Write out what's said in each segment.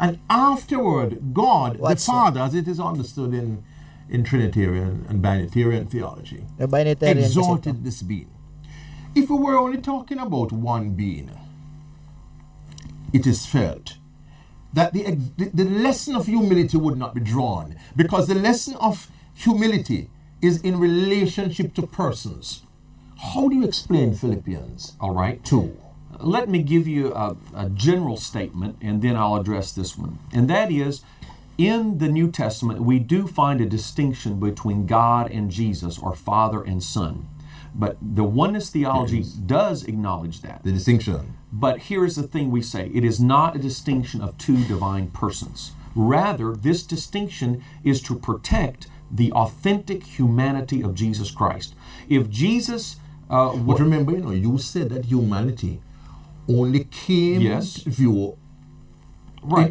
And afterward, God, What's the Father, as it is understood in Trinitarian and Binitarian theology, The Binitarian kasi exalted ito. this being. If we were only talking about one being, it is felt that the lesson of humility would not be drawn, because the lesson of humility is in relationship to persons. How do you explain Philippians? All right. 2. Let me give you a general statement, and then I'll address this one. And that is, in the New Testament, we do find a distinction between God and Jesus, or Father and Son. But the oneness theology does acknowledge that. The distinction. But here's the thing we say. It is not a distinction of two divine persons. Rather, this distinction is to protect the authentic humanity of Jesus Christ. If Jesus... but remember, you said that humanity only came to view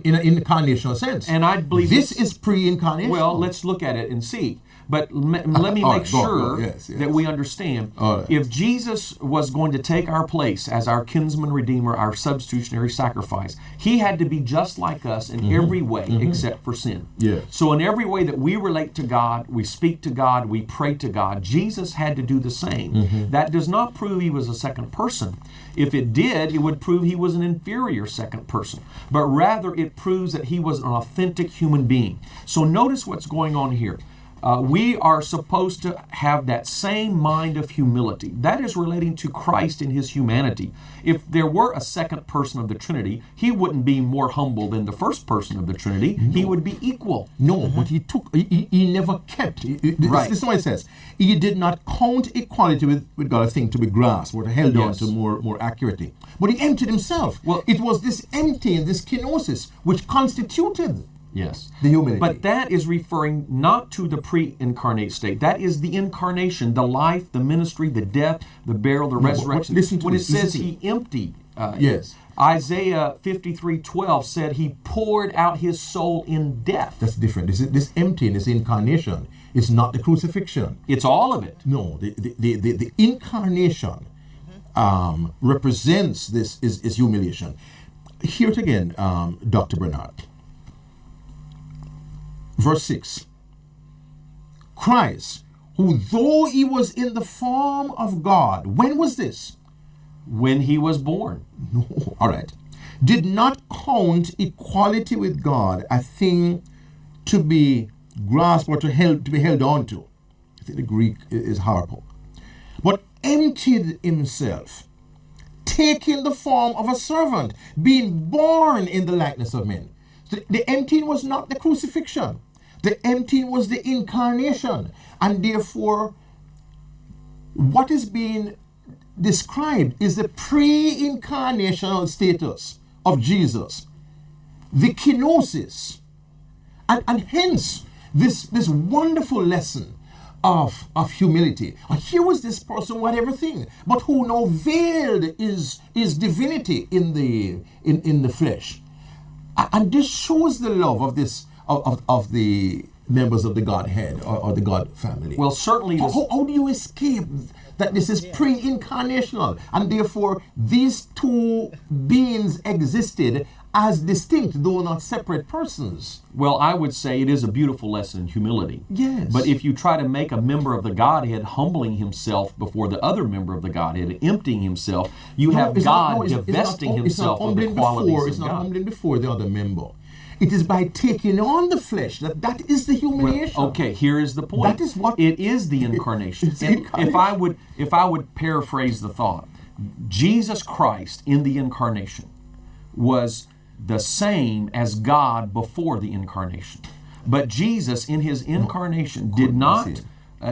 in an incarnational sense. And I believe this is pre-incarnation. Well, let's look at it and see. But let me make sure that we understand. If Jesus was going to take our place as our kinsman redeemer, our substitutionary sacrifice, he had to be just like us in every way except for sin. Yes. So in every way that we relate to God, we speak to God, we pray to God, Jesus had to do the same. That does not prove he was a second person. If it did, it would prove he was an inferior second person. But rather, it proves that he was an authentic human being. So notice what's going on here. We are supposed to have that same mind of humility. That is relating to Christ in his humanity. If there were a second person of the Trinity, he wouldn't be more humble than the first person of the Trinity. No. He would be equal. No, but he never kept. This is what it says. He did not count equality with God a thing to be grasped or held on to more accurately. But he emptied himself. Well, it was this emptying, this kenosis, which constituted the humility. But that is referring not to the pre-incarnate state. That is the incarnation, the life, the ministry, the death, the burial, the resurrection. When it says he emptied. Isaiah 53:12 said he poured out his soul in death. That's different. This emptying, this incarnation, is not the crucifixion. It's all of it. No, the incarnation represents this is humiliation. Hear it again, Dr. Bernard. Verse 6. Christ, who though he was in the form of God, when was this? When he was born. No, all right. Did not count equality with God a thing to be grasped or to be held on to. I think the Greek is harpo. But emptied himself, taking the form of a servant, being born in the likeness of men. So the emptying was not the crucifixion. The emptying was the incarnation. And therefore, what is being described is the pre-incarnational status of Jesus, the kenosis, and hence this wonderful lesson of humility. Here was this person who had everything, but who now veiled his divinity in the flesh. And this shows the love of this of the members of the Godhead or the God family. Well, certainly. How do you escape that this is pre-incarnational, and therefore these two beings existed as distinct, though not separate persons? Well, I would say it is a beautiful lesson in humility. Yes. But if you try to make a member of the Godhead humbling himself before the other member of the Godhead, emptying himself, you have God divesting himself of the qualities of God. It's not humbling before the other member. It is by taking on the flesh that is the humiliation. Well, okay, here is the point. That is what it is. The incarnation. If I would paraphrase the thought, Jesus Christ in the incarnation was the same as God before the incarnation. But Jesus in his incarnation did not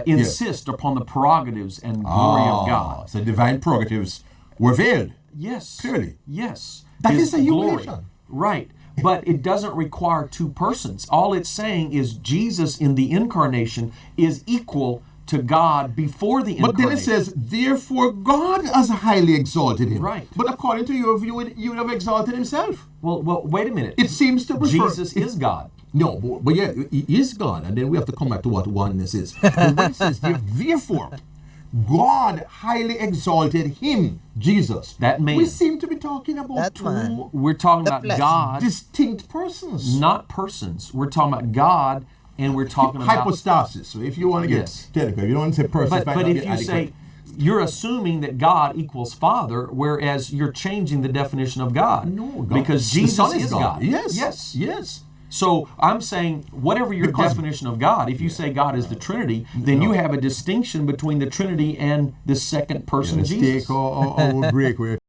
insist upon the prerogatives and glory of God. So divine prerogatives were veiled. Yes. Clearly. Yes. That His is a humiliation. glory. Right. But it doesn't require two persons. All it's saying is Jesus in the incarnation is equal to God before the incarnation. But then it says, therefore God has highly exalted him. Right. But according to your view, you would have exalted himself. Well, wait a minute. It seems to refer... Jesus is God. No, but yeah, he is God. And then we have to come back to what oneness is. But when it says, therefore, God highly exalted him, Jesus. That man. We seem to be talking about That two man. We're talking The about flesh. God, distinct persons. not persons. We're talking about God, and we're talking about... Hypostasis. So if you want to get Yes. technical, if you don't want to say persons, But if you say, you're assuming that God equals Father, whereas you're changing the definition of God. No, God. Because The Jesus Son is God. Yes. Yes. Yes. So I'm saying, whatever your Because- definition of God, if you say God is the Trinity, then you have a distinction between the Trinity and the second person, Let's Jesus. take our break.